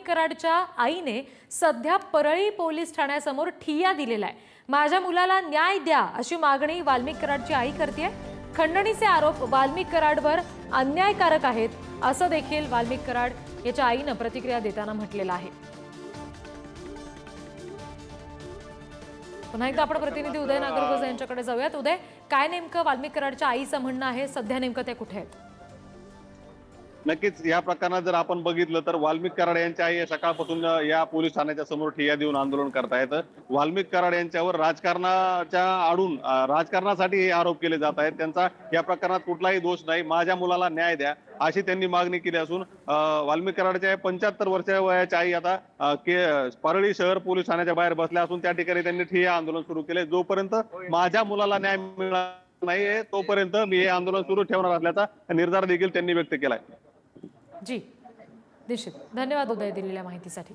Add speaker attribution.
Speaker 1: कराडच्या आईने सध्या परळी पोलीस ठाण्यासमोर ठिय्या दिलेला आहे। माझ्या मुलाला न्याय द्या अशी मागणी वाल्मिक कराडची आई करते। खंडणीचे आरोप वाल्मिक कराडवर अन्यायकारक आहेत असं देखील वाल्मिक कराड याच्या आईने प्रतिक्रिया देताना म्हटलेलं आहे। पुन्हा एकदा आपण प्रतिनिधी उदय नागरगोजे यांच्याकडे जाऊयात। उदय, काय नेमकं वाल्मिक कराडच्या आईचं म्हणणं आहे? सध्या नेमकं ते कुठे आहेत?
Speaker 2: नक्कीच या प्रकरणात जर आपण बघितलं तर वाल्मिक कराड यांच्या आई सकाळपासून या पोलीस ठाण्याच्या समोर ठिय्या देऊन आंदोलन करतायत। वाल्मिक कराड यांच्यावर राजकारणाच्या आडून राजकारणासाठी हे आरोप केले जात आहेत। त्यांचा या प्रकरणात कुठलाही दोष नाही। माझ्या मुलाला न्याय द्या अशी त्यांनी मागणी केली असून वाल्मिक कराडच्या 75 वर्षाच्या वयाच्या आई आता परळी शहर पोलीस ठाण्याच्या बाहेर बसल्या असून त्या ठिकाणी त्यांनी ठिय्या आंदोलन सुरू केले। जोपर्यंत माझ्या मुलाला न्याय मिळणार नाहीये तोपर्यंत मी हे आंदोलन सुरू ठेवणार असल्याचा निर्धार देखील त्यांनी व्यक्त केलाय।
Speaker 1: जी, निश्चित। धन्यवाद उदय दिलेल्या माहितीसाठी।